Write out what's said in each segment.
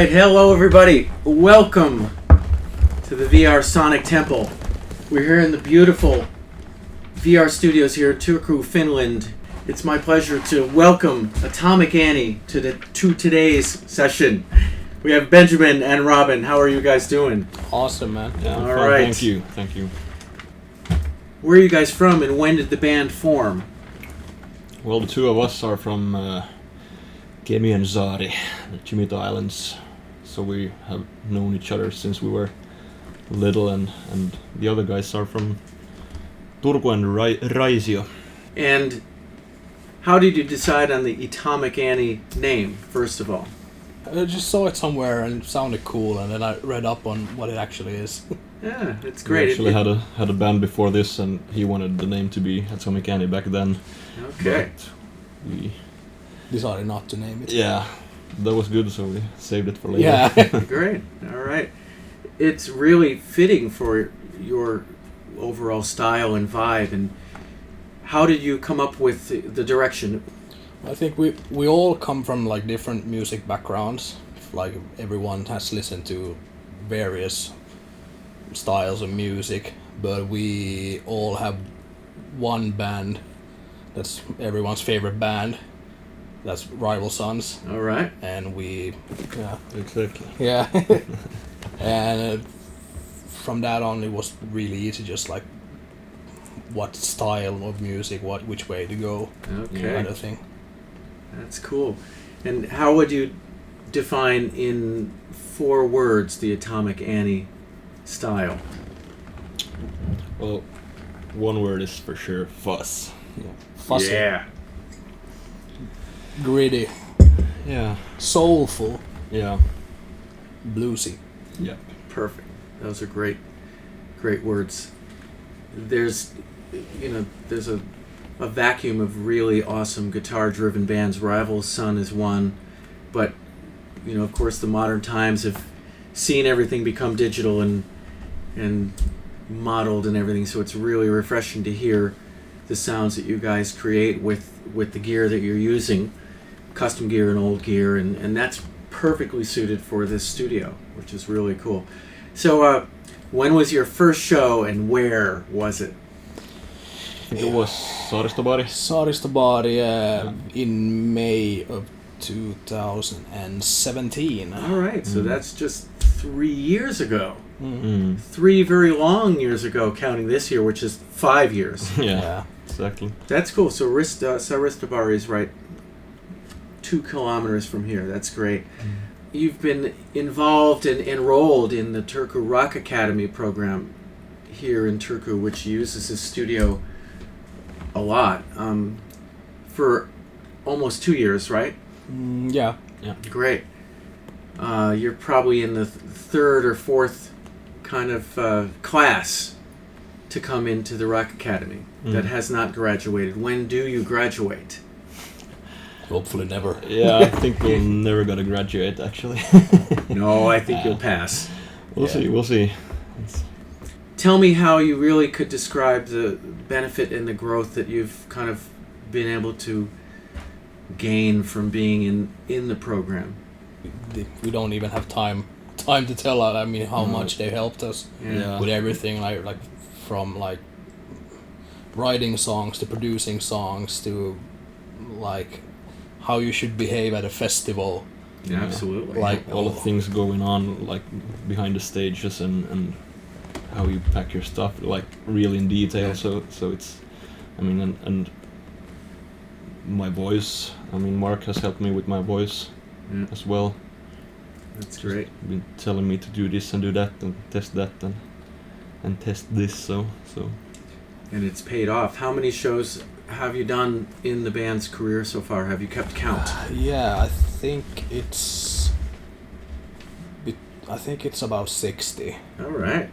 right, hello everybody. Welcome to the VR Sonic Temple. We're here in the beautiful VR studios here in Turku, Finland. It's my pleasure to welcome Atomic Annie to today's session. We have Benjamin and Robin. How are you guys doing? Awesome, man. Yeah, all right. Thank you. Where are you guys from, and when did the band form? Well, the two of us are from Kemi and Saari, the Chimito Islands. So we have known each other since we were little, and the other guys are from Turku and Raisio. And how did you decide on the Atomic Annie name, first of all? I just saw it somewhere and it sounded cool, and then I read up on what it actually is. Yeah, it's great. We actually had a band before this, and he wanted the name to be Atomic Annie back then. Okay. But we decided not to name it. Yeah, that was good, so we saved it for later. Yeah. Great. All right. It's really fitting for your overall style and vibe. And how did you come up with the direction? I think we all come from like different music backgrounds. Like everyone has listened to various styles of music, but we all have one band that's everyone's favorite band. That's Rival Sons. All right. And we... Yeah. Exactly. Yeah. And from that on, it was really easy, just like what style of music, which way to go, okay, kind of thing. That's cool. And how would you define in 4 words the Atomic Annie style? Well, one word is for sure fuss. Yeah. Fussy. Yeah. Gritty. Yeah. Soulful. Yeah. Bluesy. Yeah. Perfect. Those are great words. There's a vacuum of really awesome guitar-driven bands. Rival Sun is one, but of course, the modern times have seen everything become digital and modeled and everything. So it's really refreshing to hear the sounds that you guys create with the gear that you're using, custom gear and old gear, and that's perfectly suited for this studio, which is really cool. So, when was your first show and where was it? I think it was Saaristobaari. Saaristobaari in May of 2017. All right, so that's just 3 years ago. Mm. 3 very long years ago, counting this year, which is 5 years. Yeah, exactly. That's cool. So Saaristobaari is right 2 kilometers from here. That's great. You've been involved and enrolled in the Turku Rock Academy program here in Turku, which uses this studio a lot, for almost 2 years, right? Yeah. Great. You're probably in the 3rd or 4th kind of class to come into the Rock Academy that has not graduated. When do you graduate? Hopefully never. Yeah, I think we're never gonna graduate, actually. No, I think you'll pass. We'll see. Tell me how you really could describe the benefit and the growth that you've kind of been able to gain from being in the program. We don't even have time to tell. I mean, how much they helped us with everything, like from like writing songs to producing songs to like how you should behave at a festival. Yeah, absolutely. Like all the things going on, like behind the stages and how you pack your stuff, like really in detail. Yeah. So it's, I mean, and my voice. I mean, Mark has helped me with my voice as well. That's great. He's been telling me to do this and do that and test that and test this. So. And it's paid off. How many shows have you done in the band's career so far? Have you kept count? Yeah, I think it's about 60. All right.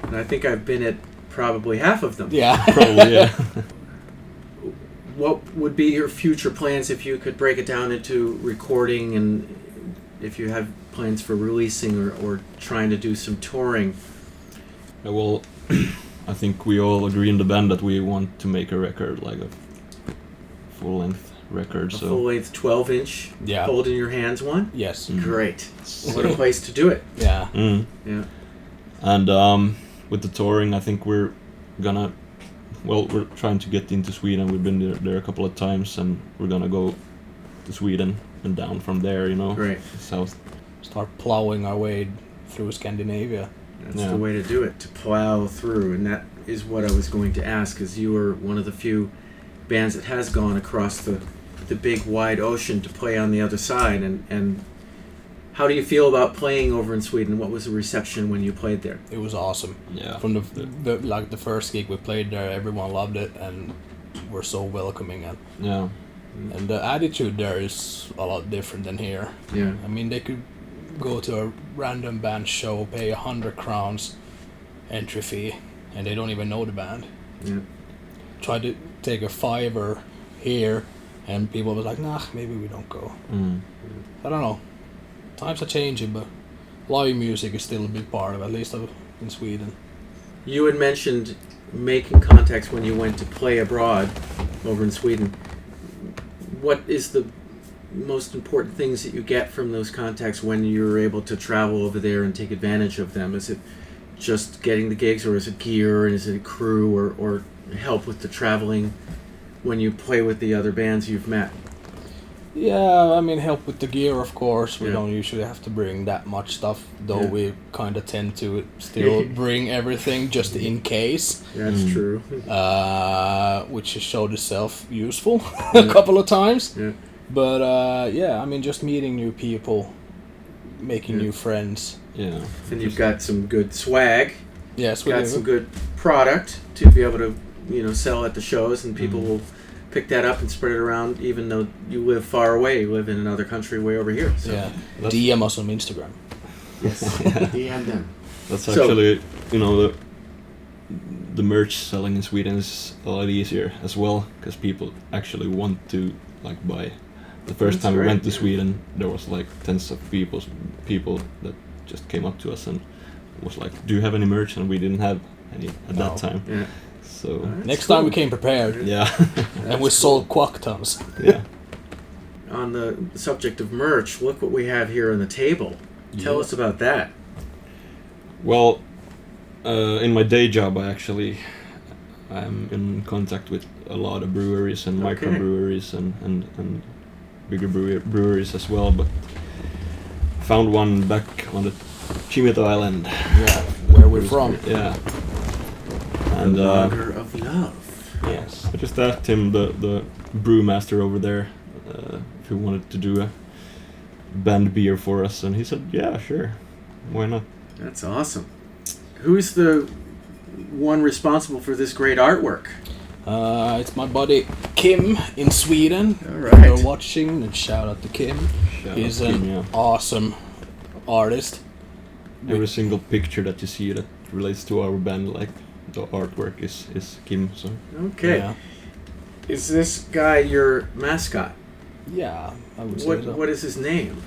And I think I've been at probably half of them. Yeah. Probably, yeah. What would be your future plans if you could break it down into recording, and if you have plans for releasing or trying to do some touring? Well, I think we all agree in the band that we want to make a record, like a full-length record. A So full-length 12-inch Yeah. hold in your hands one? Yes. Great. What a place to do it. Yeah. Yeah. And with the touring, I think we're trying to get into Sweden. We've been there a couple of times, and we're gonna go to Sweden and down from there, you know. Great. South. Start plowing our way through Scandinavia. That's the way to do it, to plow through. And that is what I was going to ask, because you were one of the few bands that has gone across the big wide ocean to play on the other side. And how do you feel about playing over in Sweden? What was the reception when you played there? It was awesome. Yeah. From the first gig we played there, everyone loved it and were so welcoming, and the attitude there is a lot different than here. Yeah. I mean, they could go to a random band show, pay 100 crowns entry fee, and they don't even know the band. Yeah. Try to take a $5 here, and people was like, nah, maybe we don't go. I don't know. Times are changing, but live music is still a big part of it, at least in Sweden. You had mentioned making contacts when you went to play abroad over in Sweden. What is the most important things that you get from those contacts when you're able to travel over there and take advantage of them? Is it just getting the gigs, or is it gear, and is it crew, or help with the traveling when you play with the other bands you've met? Yeah, I mean, help with the gear, of course. We Yeah. don't usually have to bring that much stuff, though Yeah. we kind of tend to still bring everything just in case, That's true. which has showed itself useful a couple of times. Yeah. But yeah, I mean, just meeting new people, making new friends. Yeah. And you've got some good swag. Yes, we Got do. some good product to be able to, sell at the shows, and people will pick that up and spread it around, even though you live far away. You live in another country way over here. So. Yeah, DM us on Instagram. Yes. DM them. That's So- actually, the merch selling in Sweden is a lot easier as well, because people actually want to buy. The first That's time we right, went to yeah. Sweden, there was tens of people that just came up to us and was like, "Do you have any merch?" And we didn't have any at that time. Yeah. So That's Next cool. time we came prepared, yeah, and we sold quack tons. yeah. On the subject of merch, look what we have here on the table. Tell Yeah. us about that. Well, in my day job, I'm in contact with a lot of breweries and Okay. microbreweries and bigger breweries as well. But found one back on the Chimito Island. Yeah, where we're from. Yeah. And The Lager of Love. yes, I just asked him, the brewmaster over there, if he wanted to do a band beer for us, and he said, "Yeah, sure, why not?" That's awesome. Who's the one responsible for this great artwork? It's my buddy Kim in Sweden. All If right. you're watching, and shout out to Kim. Shout He's out to an him, yeah. awesome artist. Every single picture that you see that relates to our band, the artwork is Kim. So Okay. Yeah, Is this guy your mascot? yeah, I would say so. What is his name?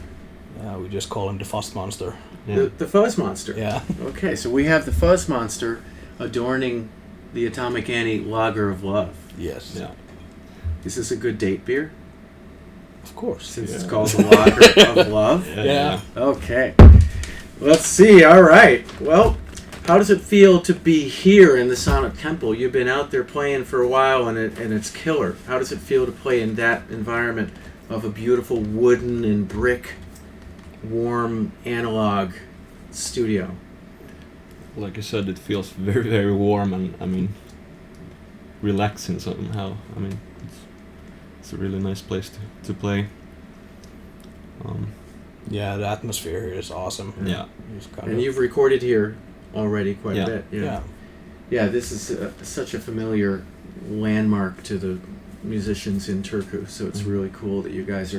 Yeah, we just call him the Fuzz Monster. yeah, The Fuzz Monster. Yeah. Okay, so we have the Fuzz Monster adorning the Atomic Annie Lager of Love. Yes. yeah. Is this a good date beer? Of course. Since it's Yeah. called the Lager of Love? Yeah. Okay. Let's see. All right. Well, how does it feel to be here in the Sonic Temple? You've been out there playing for a while, and it's killer. How does it feel to play in that environment of a beautiful wooden and brick, warm analog studio? Like I said, it feels very, very warm and relaxing somehow. It's a really nice place to play. Yeah, the atmosphere here is awesome. Yeah. It's kind And of, you've recorded here already quite Yeah. a bit. yeah. Yeah, this is such a familiar landmark to the musicians in Turku, so it's really cool that you guys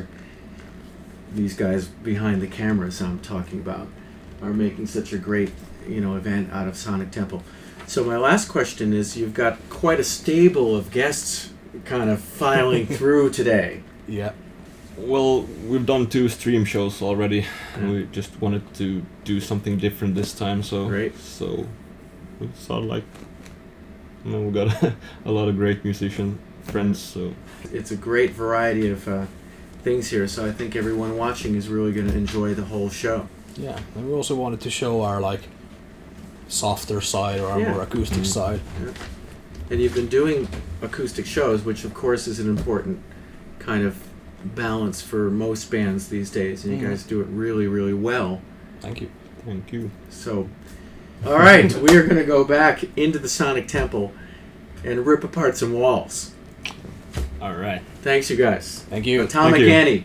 these guys behind the cameras I'm talking about, are making such a great, event out of Sonic Temple. So my last question is, you've got quite a stable of guests kind of filing through today. Yeah. Well, we've done 2 stream shows already, and Yeah. we just wanted to do something different this time. So Great. So we saw we got a lot of great friends. So It's a great variety of things here, so I think everyone watching is really going to enjoy the whole show. Yeah, and we also wanted to show our like softer side or our Yeah. more acoustic side. And you've been doing acoustic shows, which of course is an important kind of balance for most bands these days, and you guys do it really, really well. Thank you. thank you. So, all right, we are going to go back into the Sonic Temple and rip apart some walls. All right. Thanks, you guys. Thank you. Atomic Thank you. Annie.